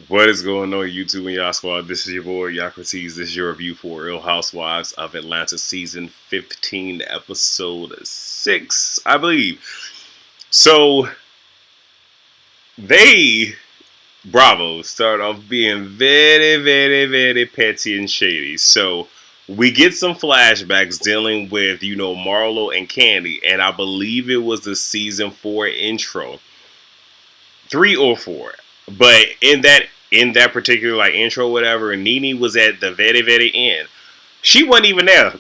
What is going on, YouTube and y'all squad? This is your boy Yocrates. This is your review for Real Housewives of Atlanta season 15, episode 6, I believe. So they, Bravo, start off being very petty and shady. So we get some flashbacks dealing with, Marlo and Candy, and I believe it was the season 4 intro. 3 or 4. But in that particular intro, whatever, Nene was at the very end. She wasn't even there.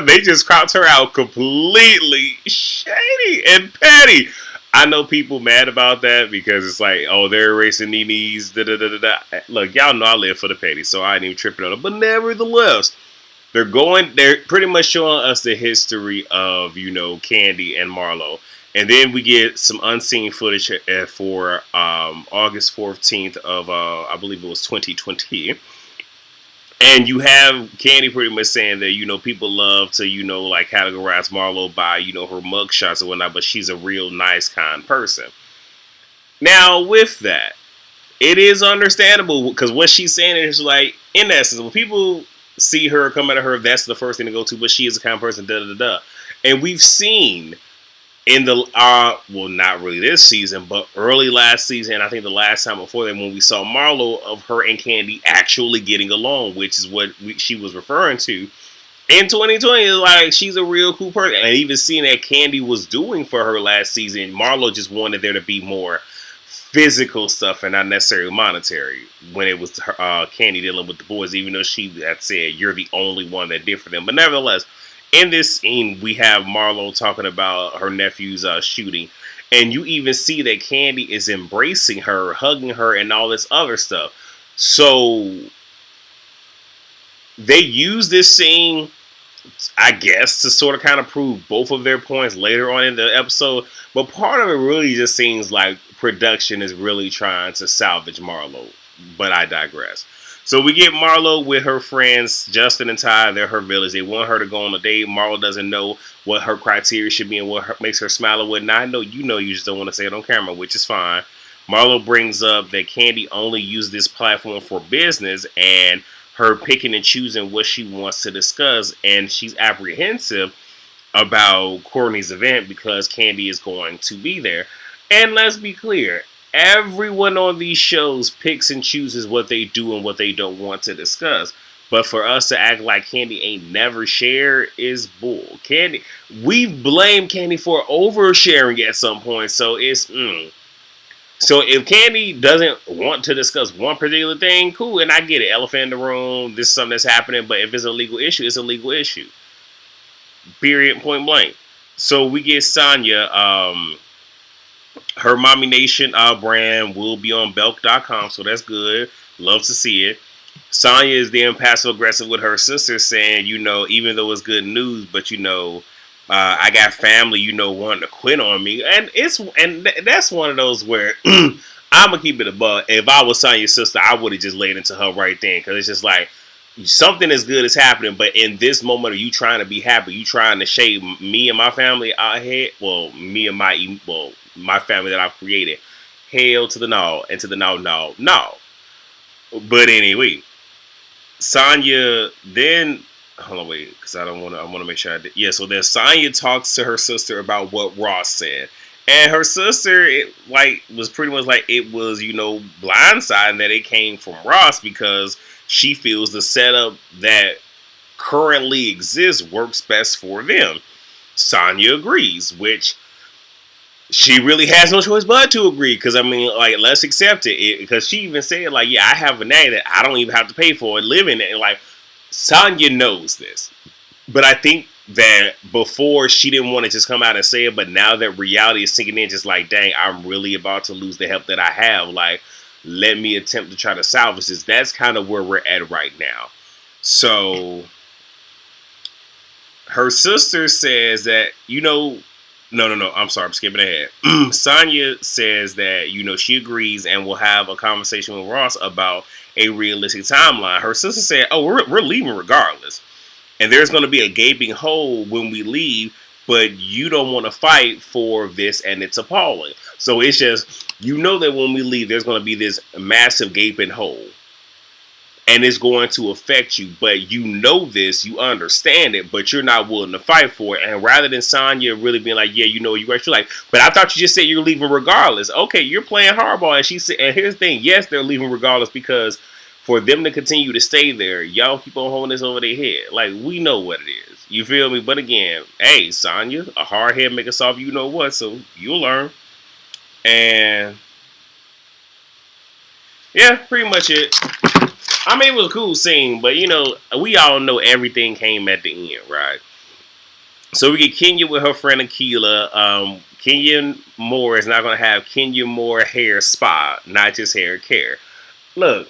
They just cropped her out completely shady and petty. I know people mad about that because it's like, oh, they're erasing Nene's. Da, da, da, da, da. Look, y'all know I live for the petty, so I ain't even tripping on it. But nevertheless, they're pretty much showing us the history of, Candy and Marlo. And then we get some unseen footage for August 14th of, I believe it was 2020. And you have Candy pretty much saying that, people love to, categorize Marlo by, her mug shots and whatnot, but she's a real nice, kind person. Now, with that, it is understandable because what she's saying is like, in essence, when people see her come at her, that's the first thing to go to, but she is a kind person, da da da. And we've seen in the well, not really this season, but early last season, I think the last time before that, when we saw Marlo of her and Candy actually getting along, which is what she was referring to in 2020. Like, she's a real cool person, and even seeing that Candy was doing for her last season, Marlo just wanted there to be more physical stuff and not necessarily monetary when it was Candy dealing with the boys, even though she had said you're the only one that did for them. But nevertheless, in this scene, we have Marlo talking about her nephew's shooting. And you even see that Candy is embracing her, hugging her, and all this other stuff. So they use this scene, I guess, to sort of kind of prove both of their points later on in the episode. But part of it really just seems like production is really trying to salvage Marlo. But I digress. So we get Marlo with her friends, Justin and Ty. They're her village. They want her to go on a date. Marlo doesn't know what her criteria should be and what makes her smile or whatnot. I know you just don't want to say it on camera, which is fine. Marlo brings up that Candy only used this platform for business and her picking and choosing what she wants to discuss. And she's apprehensive about Courtney's event because Candy is going to be there. And let's be clear, everyone on these shows picks and chooses what they do and what they don't want to discuss. But for us to act like Candy ain't never shared is bull. Candy, we've blamed Candy for oversharing at some point, so it's So if Candy doesn't want to discuss one particular thing, cool, and I get it, elephant in the room, this is something that's happening, but if it's a legal issue, it's a legal issue. Period, point blank. So we get Sonya, her Mommy Nation brand will be on Belk.com, so that's good. Love to see it. Sonya is then passive aggressive with her sister, saying, even though it's good news, but I got family, wanting to quit on me, and that's one of those where I'm gonna keep it above. If I was Sonya's sister, I would have just laid into her right then, because it's just like something as good is happening, but in this moment, are you trying to be happy? You trying to shade me and my family out here? Well, me and my family that I've created. Hell to the no, and to the no. But anyway, Sonya then, hold on, wait, because I want to make sure I did. Yeah, so then Sonya talks to her sister about what Ross said. And her sister, was pretty much like it was, blindsiding that it came from Ross because she feels the setup that currently exists works best for them. Sonya agrees, which she really has no choice but to agree, because let's accept it, because she even said I have a nanny that I don't even have to pay for and live in it, and Sonya knows this. But I think that before she didn't want to just come out and say it, but now that reality is sinking in, just dang, I'm really about to lose the help that I have, let me attempt to try to salvage this. That's kind of where we're at right now. So her sister says that, no, I'm sorry, I'm skipping ahead. Sonya says that, she agrees and will have a conversation with Ross about a realistic timeline. Her sister said, oh, we're leaving regardless. And there's going to be a gaping hole when we leave, but you don't want to fight for this, and it's appalling. So it's just, You know that when we leave, there's going to be this massive gaping hole. And it's going to affect you, but you know this, you understand it, but you're not willing to fight for it. And rather than Sonya really being like, yeah, you know, you're right, you're like, but I thought you just said you're leaving regardless. Okay, you're playing hardball. And she said, and here's the thing, yes, they're leaving regardless because for them to continue to stay there, y'all keep on holding this over their head. Like, we know what it is. You feel me? But again, hey, Sonya, a hard head make a soft you know what, so you'll learn. And yeah, pretty much it. I mean, it was a cool scene, but you know, we all know everything came at the end, right? So we get Kenya with her friend Akila. Kenya Moore is not going to have Kenya Moore hair spa, not just hair care. Look,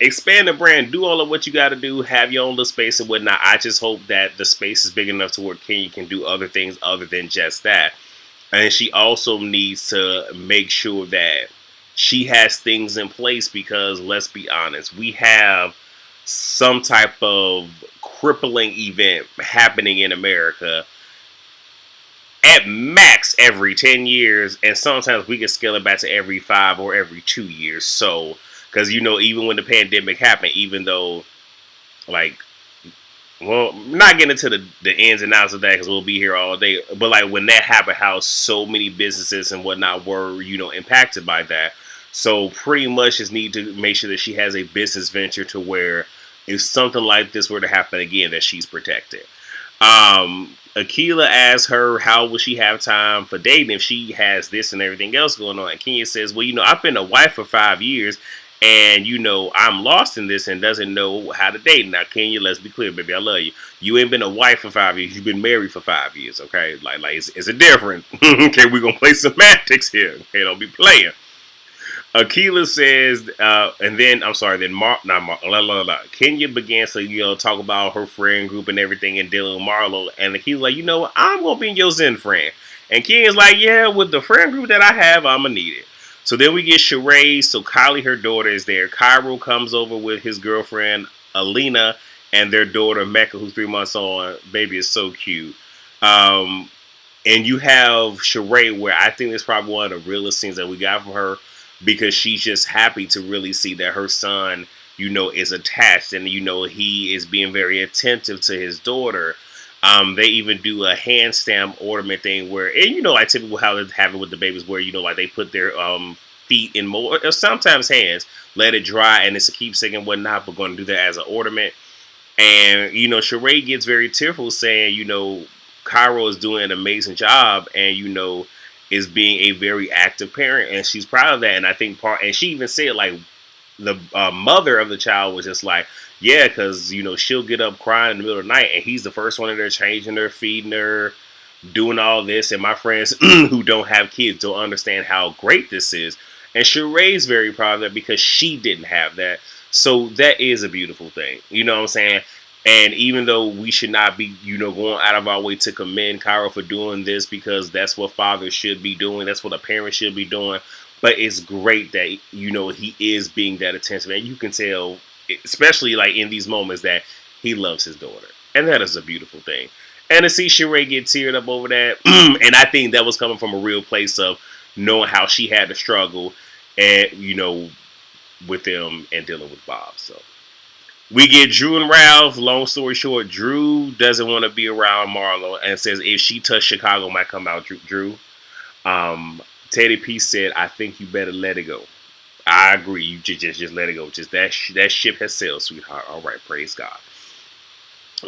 expand the brand, do all of what you got to do, have your own little space and whatnot. I just hope that the space is big enough to where Kenya can do other things other than just that. And she also needs to make sure that she has things in place because let's be honest, we have some type of crippling event happening in America at max every 10 years, and sometimes we can scale it back to every 5 or every 2 years. So, because you know, even when the pandemic happened, even though, like, well, not getting into the ins and outs of that because we'll be here all day, but like when that happened, how so many businesses and whatnot were, you know, impacted by that. So pretty much just need to make sure that she has a business venture to where if something like this were to happen again, that she's protected. Akila asks her how will she have time for dating if she has this and everything else going on. And Kenya says, well, you know, I've been a wife for 5 years and, you know, I'm lost in this and doesn't know how to date. Now, Kenya, let's be clear, baby, I love you. You ain't been a wife for 5 years. You've been married for 5 years, okay? Like it's a different. Okay, we're going to play semantics here. Okay, don't be playing. Akila says, and then I'm sorry, then Kenya began to talk about her friend group and everything and dealing with Marlo, and Akila's like, you know what, I'm gonna be your Zen friend, and Kenya's like, yeah, with the friend group that I have, I'm gonna need it. So then we get Sheree. So Kylie, her daughter, is there. Cairo comes over with his girlfriend Alina and their daughter Mecca, who's 3 months on. Baby is so cute. And you have Sheree, where I think it's probably one of the realest scenes that we got from her because she's just happy to really see that her son, you know, is attached and, you know, he is being very attentive to his daughter. They even do a hand stamp ornament thing where, and you know, like typical how they have it with the babies where, you know, like they put their feet in more, or sometimes hands, let it dry and it's a keepsake and whatnot, but going to do that as an ornament. And, you know, Sheree gets very tearful saying, you know, Cairo is doing an amazing job and, you know, is being a very active parent, and she's proud of that. And I think and she even said, like, the mother of the child was just like, yeah, because, you know, she'll get up crying in the middle of the night, and he's the first one in there changing her, feeding her, doing all this. And my friends who don't have kids don't understand how great this is. And Sheree's very proud of that because she didn't have that. So that is a beautiful thing. You know what I'm saying? And even though we should not be, you know, going out of our way to commend Cairo for doing this because that's what fathers should be doing. That's what a parent should be doing. But it's great that, you know, he is being that attentive. And you can tell, especially like in these moments, that he loves his daughter. And that is a beautiful thing. And to see Sheree get teared up over that, and I think that was coming from a real place of knowing how she had to struggle and, you know, with them and dealing with Bob. So we get Drew and Ralph. Long story short, Drew doesn't want to be around Marlo and says if she touched Chicago, might come out Drew. Teddy P said, I think you better let it go. I agree. You just let it go. Just that ship has sailed, sweetheart. All right, praise God.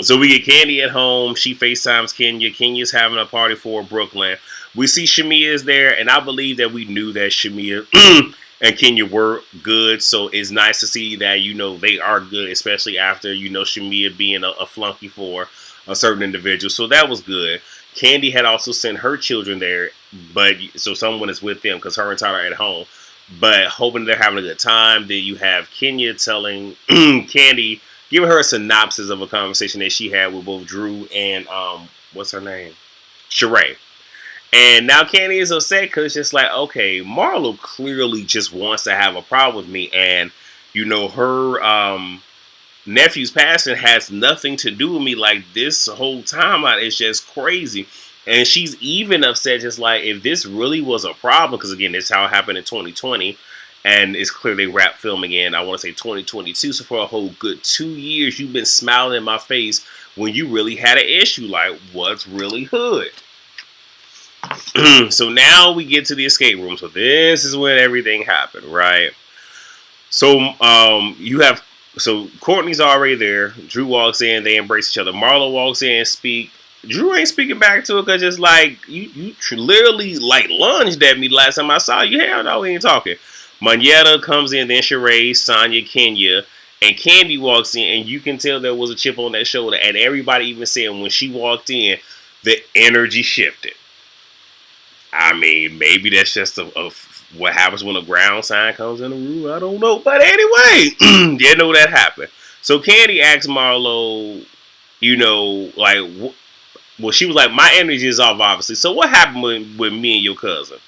So we get Candy at home. She FaceTimes Kenya. Kenya's having a party for Brooklyn. We see Shamia is there, and I believe that we knew that Shamia and Kenya were good. So it's nice to see that, you know, they are good, especially after, you know, Shamia being a flunky for a certain individual. So that was good. Candy had also sent her children there, but so someone is with them because her and Tyler are at home. But hoping they're having a good time. Then you have Kenya telling Candy, giving her a synopsis of a conversation that she had with both Drew and what's her name? Sheree. And now Candy is upset because it's just like, okay, Marlo clearly just wants to have a problem with me. And, you know, her nephew's passing has nothing to do with me. Like, this whole time, it's just crazy. And she's even upset, just like, if this really was a problem, because again, this is how it happened in 2020, and it's clearly wrap film again. I want to say 2022. So for a whole good 2 years, you've been smiling in my face when you really had an issue. Like, what's really hood? So now we get to the escape room. So this is when everything happened, right? So you have Courtney's already there. Drew walks in. They embrace each other. Marlo walks in and speak. Drew ain't speaking back to her because just like you literally like lunged at me last time I saw you. Hell no, we ain't talking. Moneta comes in, then Sheree, Sonya, Kenya, and Candy walks in, and you can tell there was a chip on that shoulder. And everybody even said when she walked in, the energy shifted. I mean, maybe that's just what happens when a ground sign comes in the room. I don't know. But anyway, you know that happened. So Candy asked Marlo, like, well, she was like, my energy is off, obviously. So what happened with me and your cousin?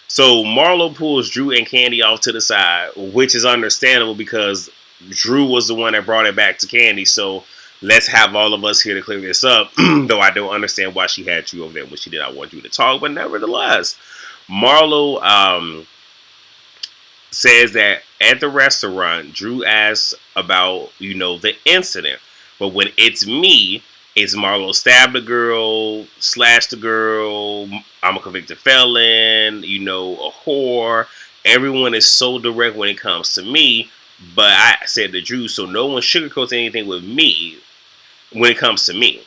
So Marlo pulls Drew and Candy off to the side, which is understandable because Drew was the one that brought it back to Candy. So let's have all of us here to clear this up. Though I don't understand why she had Drew over there when she did not want you to talk. But nevertheless, Marlo says that at the restaurant, Drew asks about, the incident. But when it's me, it's Marlo stabbed the girl, slashed the girl, I'm a convicted felon, a whore. Everyone is so direct when it comes to me. But I said to Drew, so no one sugarcoats anything with me when it comes to me.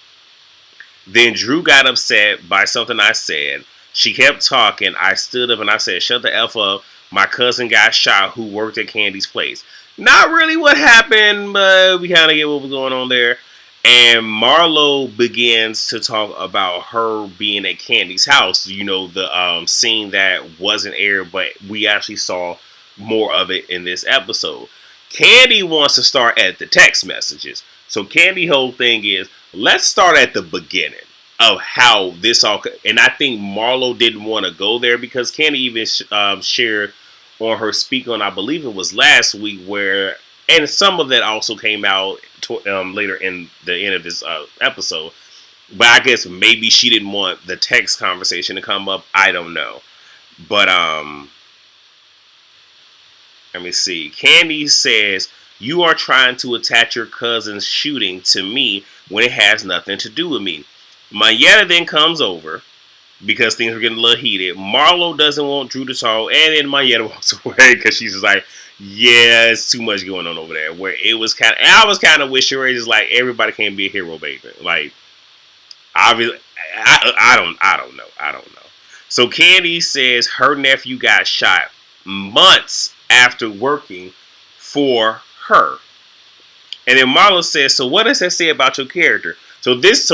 Then Drew got upset by something I said. She kept talking. I stood up and I said, shut the F up. My cousin got shot who worked at Candy's place. Not really what happened, but we kind of get what was going on there. And Marlo begins to talk about her being at Candy's house. The scene that wasn't aired, but we actually saw more of it in this episode. Candy wants to start at the text messages. So Candy's whole thing is, let's start at the beginning of how this all... And I think Marlo didn't want to go there because Candy even shared on her speak on, I believe it was last week, where... And some of that also came out later in the end of this episode. But I guess maybe she didn't want the text conversation to come up. I don't know. But let me see. Candy says, you are trying to attach your cousin's shooting to me when it has nothing to do with me. Mayetta then comes over because things were getting a little heated. Marlo doesn't want Drew to talk. And then Mayetta walks away because she's just like, yeah, it's too much going on over there. Where it was kind of, I was kind of with Sheree, just like, everybody can't be a hero, baby. Like, obviously, I don't know. So Candy says her nephew got shot months after working for her. And then Marlo says, so what does that say about your character? So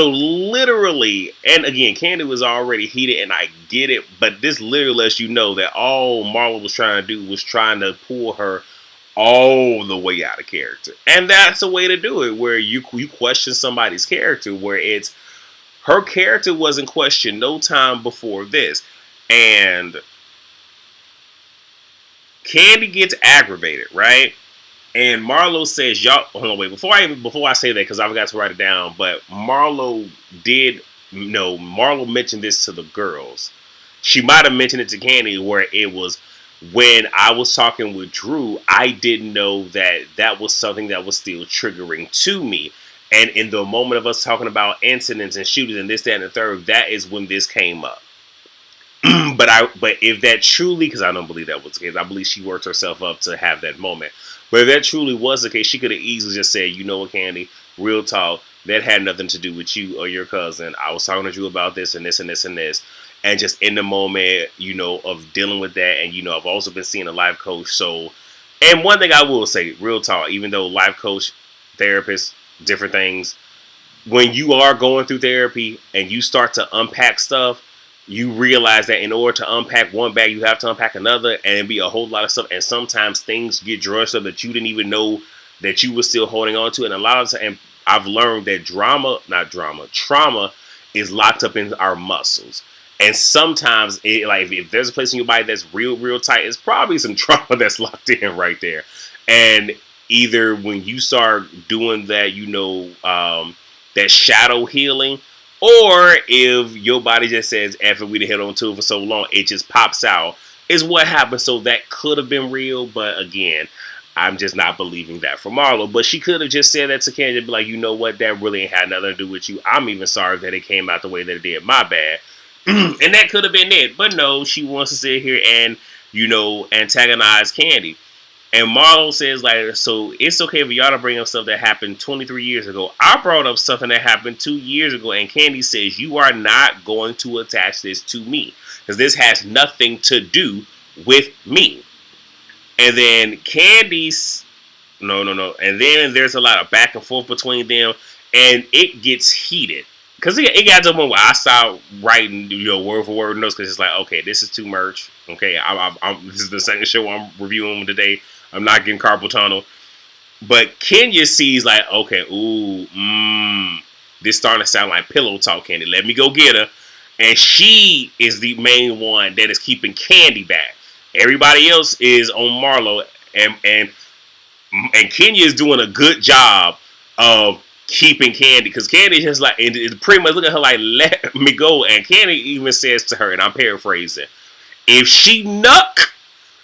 literally, and again, Candy was already heated, and I get it, but this literally lets you know that all Marlo was trying to do was trying to pull her all the way out of character. And that's a way to do it, where you question somebody's character, where it's, her character wasn't questioned no time before this. And Candy gets aggravated, right? And Marlo says, y'all, hold on, wait, before I say that, because I forgot to write it down, but Marlo mentioned this to the girls. She might have mentioned it to Candy, where it was, when I was talking with Drew, I didn't know that was something that was still triggering to me. And in the moment of us talking about incidents and shootings and this, that, and the third, that is when this came up. But if that truly, because I don't believe that was the case, I believe she worked herself up to have that moment. But if that truly was the case, she could have easily just said, you know what, Candy, real talk, that had nothing to do with you or your cousin. I was talking to you about this and this and this and this. And just in the moment, of dealing with that. And, I've also been seeing a life coach. So, and one thing I will say, real talk, even though life coach, therapist, different things, when you are going through therapy and you start to unpack stuff, you realize that in order to unpack one bag, you have to unpack another, and it'd be a whole lot of stuff. And sometimes things get drenched up that you didn't even know that you were still holding on to. And a lot of times, and I've learned that trauma is locked up in our muscles. And sometimes, if there's a place in your body that's real, real tight, it's probably some trauma that's locked in right there. And either when you start doing that, that shadow healing, Or if your body just says, after we held on to it for so long, it just pops out, is what happened. So that could have been real, but again, I'm just not believing that for Marlo. But she could have just said that to Candy, be like, you know what, that really ain't had nothing to do with you. I'm even sorry that it came out the way that it did. My bad. And that could have been it. But no, she wants to sit here and, antagonize Candy. And Marlo says, like, so it's okay for y'all to bring up stuff that happened 23 years ago. I brought up something that happened 2 years ago, and Candy says, you are not going to attach this to me, because this has nothing to do with me. And then Candy's, no. And then there's a lot of back and forth between them, and it gets heated. Because it got to the point where I stopped writing, word for word notes, because it's like, okay, this is too much. Okay, this is the second show I'm reviewing today. I'm not getting carpal tunnel. But Kenya sees like, okay, this starting to sound like pillow talk, Candy. Let me go get her. And she is the main one that is keeping Candy back. Everybody else is on Marlo, and Kenya is doing a good job of keeping Candy, because Candy just like, and pretty much look at her like, let me go. And Candy even says to her, and I'm paraphrasing, if she nuck,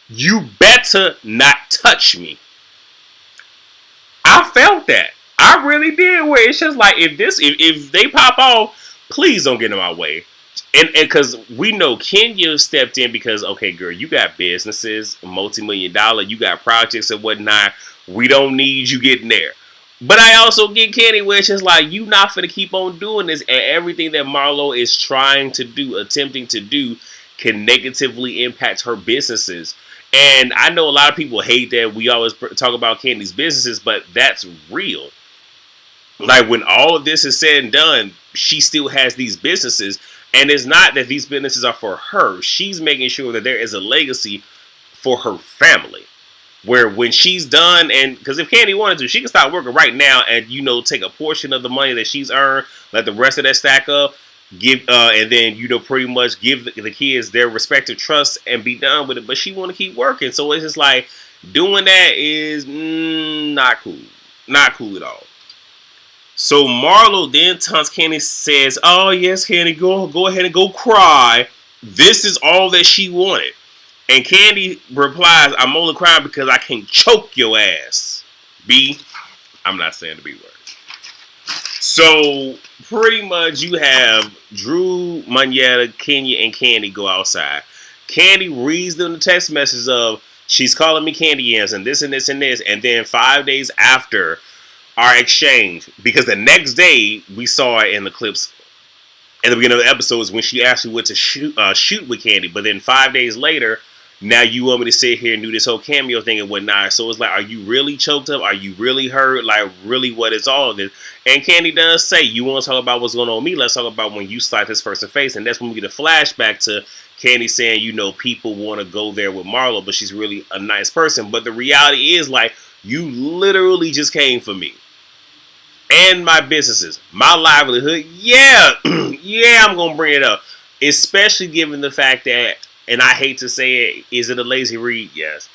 you better not touch me. I felt that. I really did. Where it's just like, if they pop off, please don't get in my way. And because we know Kenya stepped in because, okay, girl, you got businesses, multi-million-dollar, you got projects and whatnot. We don't need you getting there. But I also get Candy where it's just like, you not finna keep on doing this, and everything that Marlo is trying to do, attempting to do, can negatively impact her businesses. And I know a lot of people hate that we always talk about Candy's businesses, but that's real. Like, when all of this is said and done, she still has these businesses. And it's not that these businesses are for her. She's making sure that there is a legacy for her family. Where when she's done, and because if Candy wanted to, she can start working right now and, take a portion of the money that she's earned, let the rest of that stack up, and then, pretty much give the kids their respective trusts and be done with it. But she want to keep working. So it's just like, doing that is not cool. Not cool at all. So Marlo then taunts Candy, says, oh yes, Candy, go ahead and go cry. This is all that she wanted. And Candy replies, I'm only crying because I can choke your ass. I'm not saying the B word. So pretty much you have Drew, Manetta, Kenya, and Candy go outside. Candy reads them the text message of, she's calling me Candy Yams and this and this and this. And then 5 days after our exchange, because the next day we saw it in the clips at the beginning of the episodes when she actually went to shoot with Candy. But then 5 days later, now you want me to sit here and do this whole cameo thing and whatnot. So it's like, are you really choked up? Are you really hurt? Like, really, what is all of this? And Candy does say, you want to talk about what's going on with me? Let's talk about when you slap this person's face. And that's when we get a flashback to Candy saying, people want to go there with Marlo, but she's really a nice person. But the reality is, like, you literally just came for me. And my businesses, my livelihood. Yeah, I'm going to bring it up. Especially given the fact that, and I hate to say it, is it a lazy read? Yes.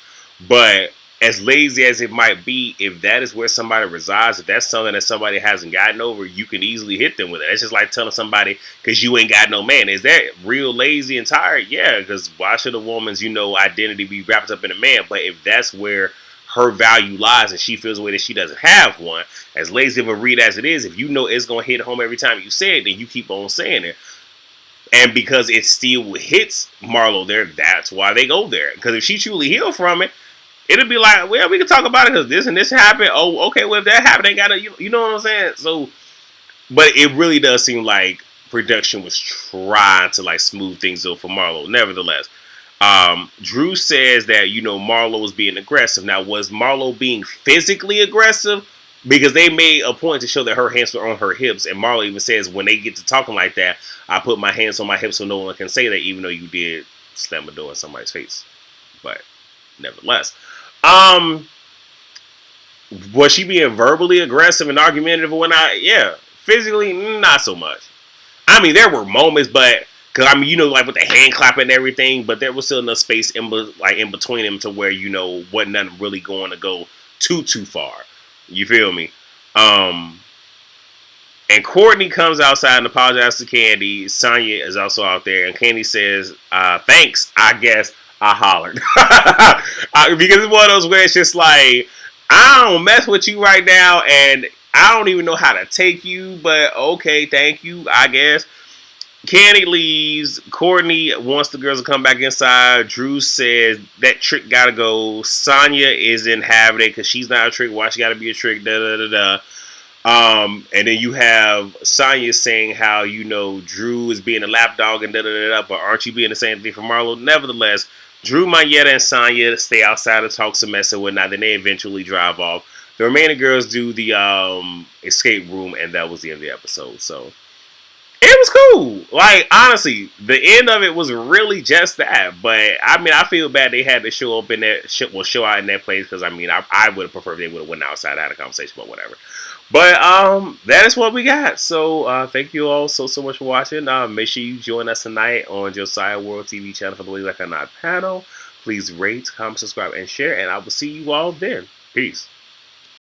But as lazy as it might be, if that is where somebody resides, if that's something that somebody hasn't gotten over, you can easily hit them with it. It's just like telling somebody, because you ain't got no man. Is that real lazy and tired? Yeah, because why should a woman's, identity be wrapped up in a man? But if that's where her value lies and she feels the way that she doesn't have one, as lazy of a read as it is, if you know it's going to hit home every time you say it, then you keep on saying it. And because it still hits Marlo there, that's why they go there. Because if she truly healed from it, it'll be like, well, we can talk about it because this and this happened. Oh, okay, well, if that happened, they got to, you know what I'm saying? So, but it really does seem like production was trying to, like, smooth things over for Marlo. Nevertheless, Drew says that, Marlo was being aggressive. Now, was Marlo being physically aggressive? Because they made a point to show that her hands were on her hips. And Marlo even says, when they get to talking like that, I put my hands on my hips so no one can say that, even though you did slam a door in somebody's face. But nevertheless. Was she being verbally aggressive and argumentative or whatnot? Yeah. Physically, not so much. I mean, there were moments, but, because, like with the hand clapping and everything, but there was still enough space in between them to where, wasn't nothing really going to go too far. You feel me? And Courtney comes outside and apologizes to Candy. Sonya is also out there, and Candy says, "Thanks, I guess I hollered." Because it's one of those where it's just like, I don't mess with you right now, and I don't even know how to take you, but okay, thank you, I guess. Candy leaves. Courtney wants the girls to come back inside. Drew says that trick gotta go. Sonya isn't having it because she's not a trick. Why she gotta be a trick? Da da da da. And then you have Sonya saying how, Drew is being a lapdog and da da da da, but aren't you being the same thing for Marlo? Nevertheless, Drew, Mayetta, and Sonya stay outside and talk some mess and whatnot. Then they eventually drive off. The remaining girls do the escape room, and that was the end of the episode. So it was cool. Like, honestly, the end of it was really just that. But I mean, I feel bad they had to show up in that show out in that place, because I mean, I would have preferred they would have went outside and had a conversation, but whatever. But that is what we got. So thank you all so much for watching. Make sure you join us tonight on Josiah World TV channel for the Ladies Like Or Not panel. Please rate, comment, subscribe, and share, and I will see you all then. Peace.